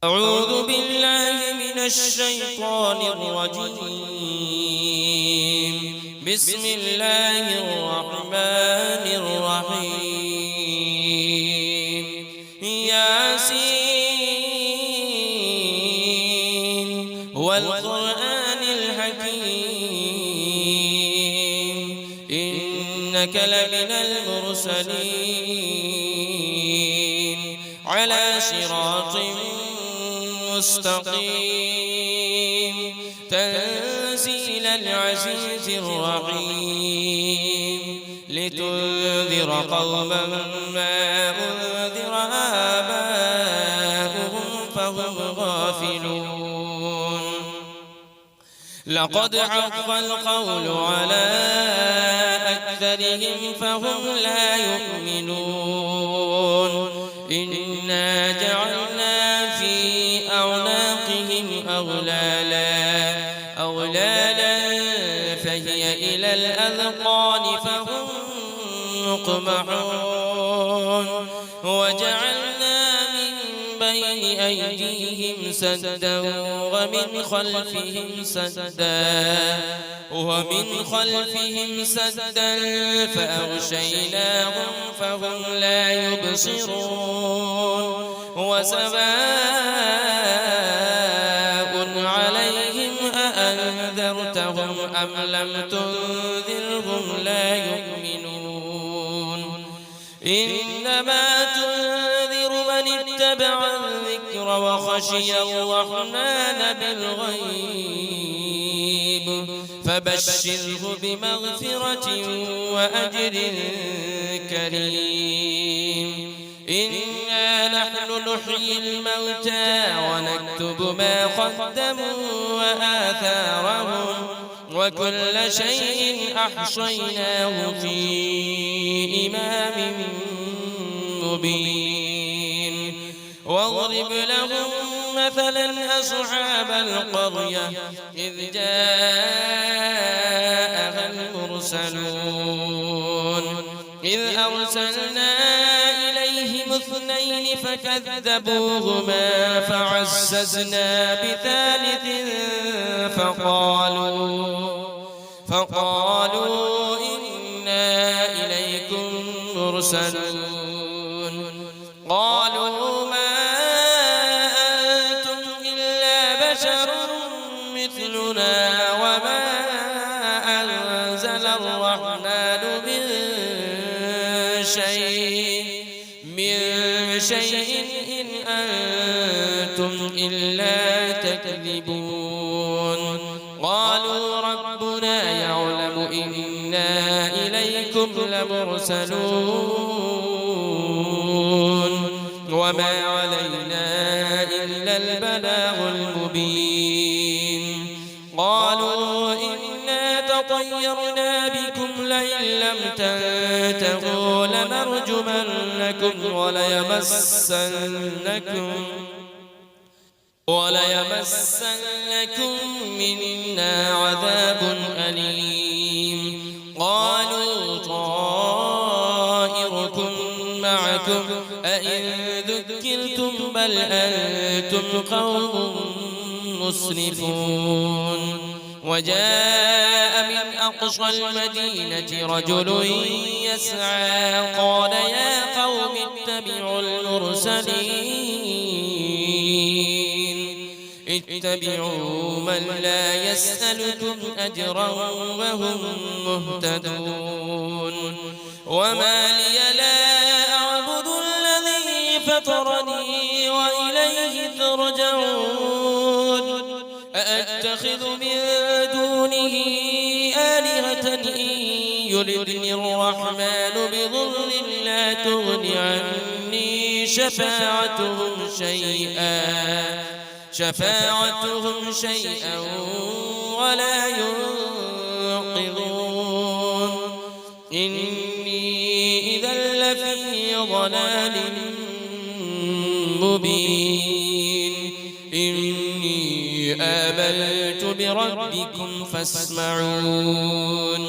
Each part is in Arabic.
أعوذ بالله من الشيطان الرجيم. بسم الله الرحمن الرحيم. ياسين والقرآن الحكيم إنك لمن المرسلين على صراط مستقيم تنزيل العزيز الرحيم لتنذر قوما ما أنذر آباؤهم فهم غافلون. لقد حق القول على أكثرهم فهم لا يؤمنون. إنا جعلنا في أعناقهم أغلالا فهي إلى الأذقان فهم مقمحون. وجعلنا من بين أيديهم سدا ومن خلفهم سدا فأغشيناهم فهم لا يبصرون. وسواء عليهم أأنذرتهم أم لم تنذرهم لا يؤمنون. إنما تنذر من اتبع الذكر وخشي الرحمن بالغيب فبشره بمغفرة وأجر كريم. إنا نحن نحيي الموتى ونكتب ما قدموا وآثارهم وكل شيء أحصيناه في إمام مبين. واضرب لهم مثلا أصحاب القرية إذ جاءها المرسلون إذ أرسلنا إليهم اثنين فكذبوهما فعززنا بثالث فقالوا إنا إليكم مرسلون. قالوا ما أنتم إلا بشر مثلنا وما أنزل الرحمن من شيء إن أنتم إلا تكذبون. قالوا ربنا يعلم إنا إليكم لمرسلون وما علينا إلا البلاغ المبين. قالوا إنا تطيرنا بكم لئن لم تنتهوا لنرجمنكم وليمسنكم منا عذاب أليم. قالوا طائركم معكم أئن ذكرتم بل أنتم قوم مسرفون. وجاء من أقصى المدينة رجل يسعى قال يا قوم اتبعوا من لا يسألكم أجرا وهم مهتدون. وما لي لا أعبد الذي فطرني وإليه ترجعون. أأتخذ من دونه آلهة إن يردني الرحمن بضر لا تغن عني شفاعتهم شيئا ولا ينقذون. إني إذا لفي ضلال مبين. إني آمنت بربكم فاسمعون.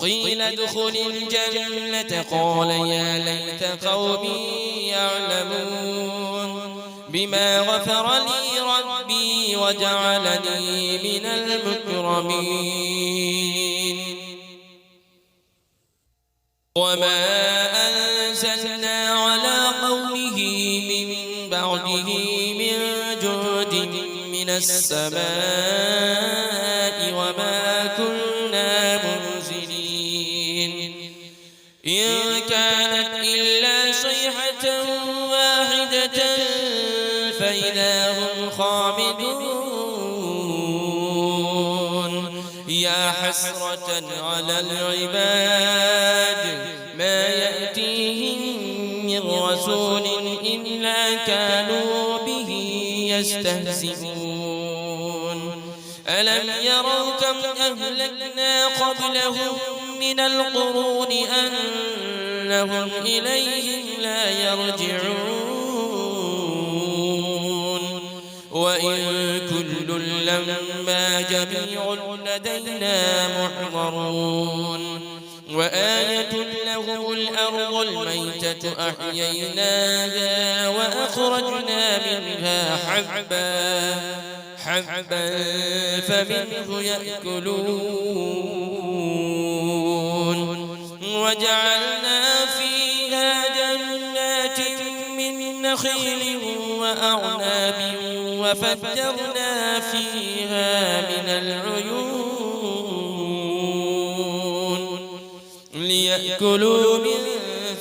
قيل ادخل الجنة قال يا ليت قومي يعلمون. بما غفر لي ربي وجعلني من المكرمين وما أنزلنا على قومه من بعده من جود من السماء وما كنا منزلين إن كانت إلا صيحة واحدة فإذا هم خامدون يا حسرة على العباد ما يأتيهم من رسول إلا كانوا به يستهزئون ألم يروا كم أهلكنا قبلهم من القرون أنهم إليهم لا يرجعون وإن كل لما جميع لدينا محضرون وآية لهم الأرض الميتة أحييناها وأخرجنا منها حبا فمنه يأكلون وجعلنا فيها جنات من نخيل وأعناب وفجرنا فيها من العيون ليأكلوا من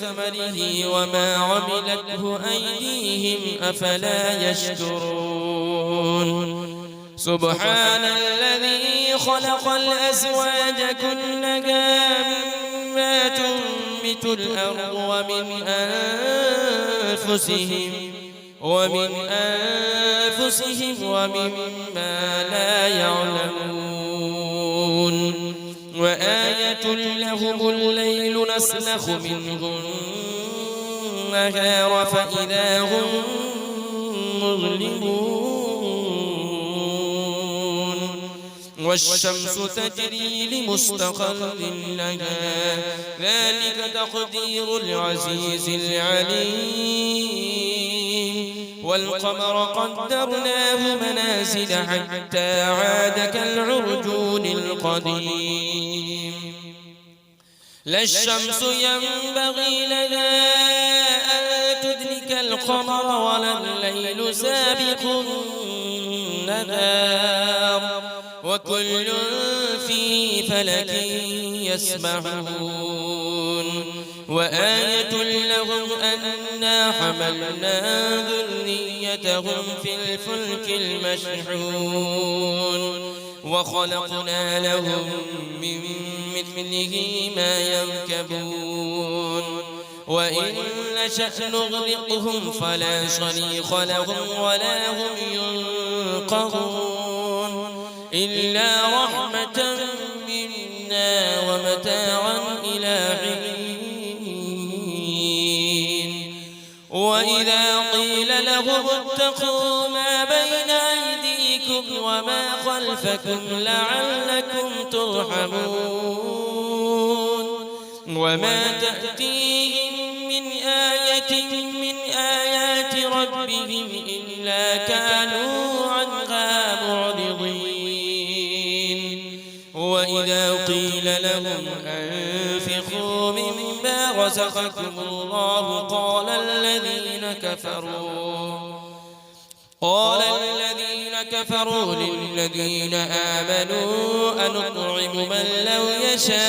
ثمره وما عملته أيديهم أفلا يشكرون سبحان الذي خلق الأزواج كلها مما تنبت الأرض ومن أنفسهم ومما لا يعلمون وآية لهم الليل نسلخ منه النهار فإذا هم مظلمون والشمس تجري لمستقر لها ذلك تقدير العزيز العليم والقمر قدرناه منازل حتى عاد كالعرجون القديم لا الشمس ينبغي لها أن تدرك القمر ولا الليل سابق النهار وكل في فلك يسبحون وآية لهم أنا حملنا ذريتهم في الفلك المشحون وخلقنا لهم من مثله ما يركبون وإن نشأ نغرقهم فلا صريخ لهم ولا هم ينقذون إلا رحمة منا ومتاعا إلى حين وإذا قيل لهم اتقوا ما بين أيديكم وما خلفكم لعلكم ترحمون وما تأتيهم من آية من آيات ربهم إلا كانوا عنها معرضين وإذا قيل لهم أنفقوا مما رزقكم الله قال الذين كفروا للذين آمنوا أنطعم من لو يشاء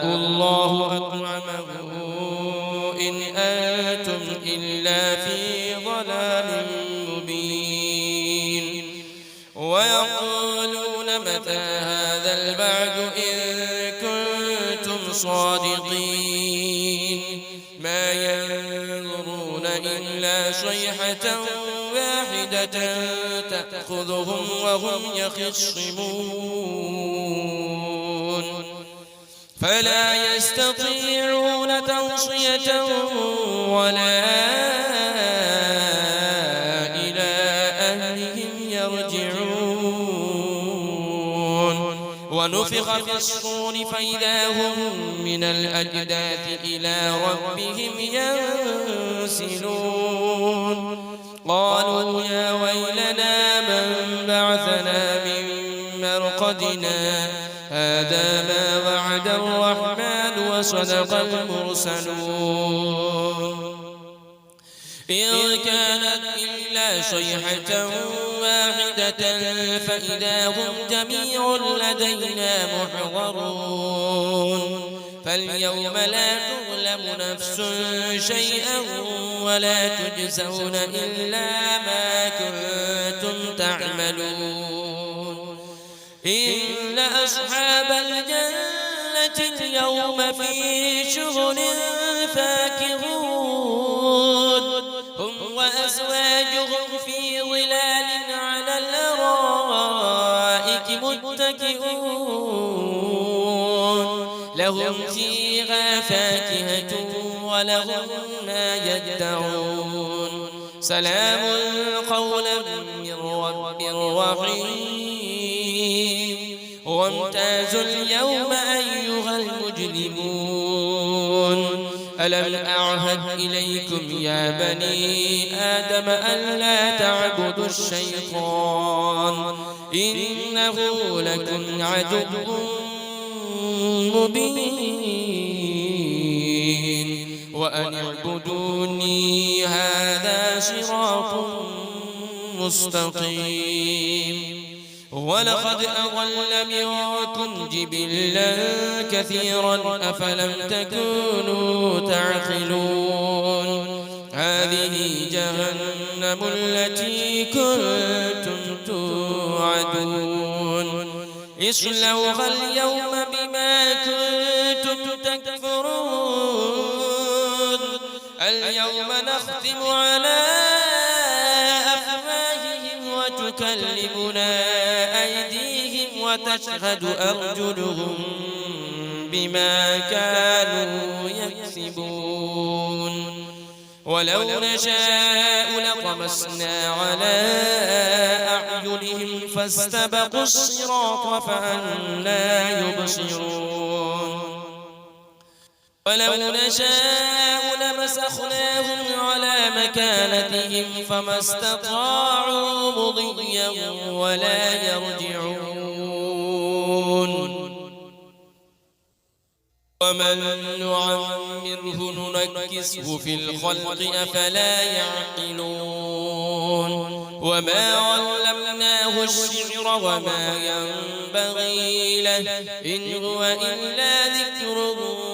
الله أطعمه إن أنتم إلا في ضلال مبين ويقولون متى هذا البعد إن كنتم صادقين ما ينظرون إلا صيحة واحدة تأخذهم وهم يخصمون فلا يستطيعون توصية ولا إلى أهلهم يرجعون ونفخ في الصور فإذا هم من الأجداث إلى ربهم ينسلون قالوا يا ويلنا من بعثنا من مرقدنا هذا ما وعد الرحمن وصدق المرسلون إن كانت إلا صيحة واحدة فإذا هم جميع لدينا محضرون فاليوم لا تظلم نفس شيئا ولا تجزون إلا ما كنتم تعملون إن أصحاب الجنة اليوم في شغل فاكهون هم وأزواجهم في ظلال على الأرائك متكئون لهم فيها فاكهة ولهم ما يدعون سلام قولا من رب رحيم وامتازوا اليوم أيها المجرمون ألم أعهد إليكم يا بني آدم ألا تعبدوا الشيطان إنه لكم عدو مبين وأن اعبدوني هذا صراط مستقيم ولقد أضل منكم جبلا كثيرا أفلم تكونوا تعقلون هذه جهنم التي كنتم توعدون اصلوها اليوم بما كنتم تكفرون اليوم نختم على أفواههم وتكلمنا أيديهم وتشهد أرجلهم بما كانوا يكسبون ولو نشاء لطمسنا على أعينهم فاستبقوا الصراط فأنى يبصرون ولو نشاء لمسخناهم على مكانتهم فما استطاعوا مضيا ولا يرجعون ومن نعمره ننكسه في الخلق أفلا يعقلون وما علمناه الشعر وما ينبغي له إن هو إلا ذكر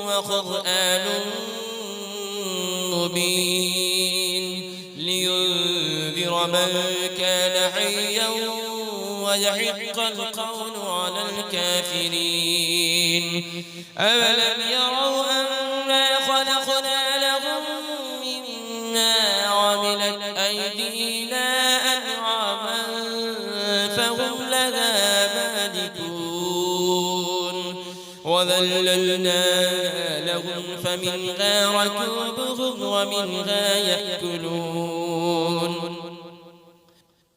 وقرآن مبين لينذر من كان حيا ويحق القول على الكافرين أولم يروا أنا خلقنا لهم مما عملت أيدينا أنعاما فهم لها مالكون وذللناها لهم فمنها ركوبهم ومنها يأكلون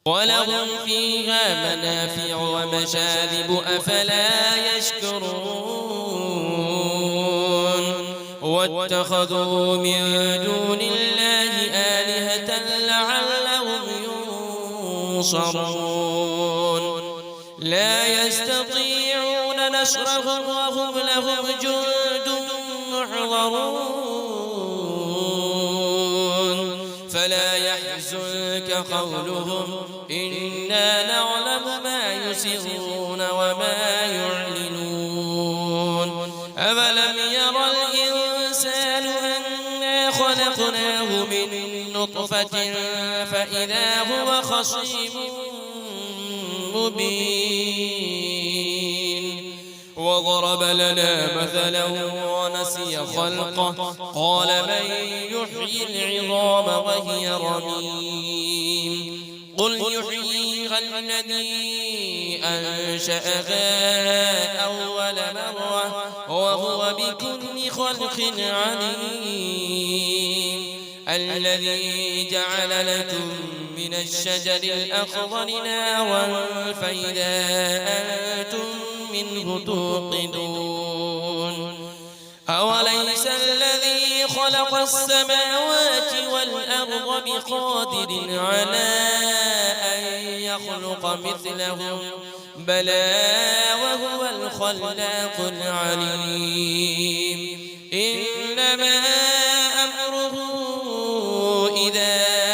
ولهم فيها منافع ومشارب أفلا يشكرون واتخذوا من دون الله آلهة لعلهم ينصرون لا يستطيعون نصرهم وهم لهم جند محضرون فلا يحزنك قولهم إنا نعلم ما يسرون وما يعلنون أولم يرى الإنسان أنا خلقناه من نطفة فإذا هو خصيم مبين وضرب لنا مثلا ونسي خلقه قال من يحيي العظام وهي رميم قل يحييها الذي أنشأها أول مرة وهو بكل خلق عليم الذي جعل لكم من الشجر الأخضر نارا فإذا أنتم منه توقدون أوليس الذي خلق السماوات والأرض بقادر على أن يخلق مثلهم بلى وهو الخلاق العليم إنما أمره إذا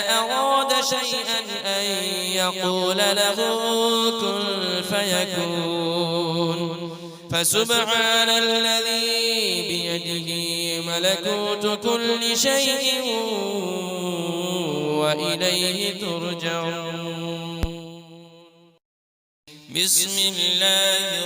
أراد شيئا أن يقول له كن فيكون فسبحان الذي بيده ملكوت كل شيء وإليه ترجعون. بسم الله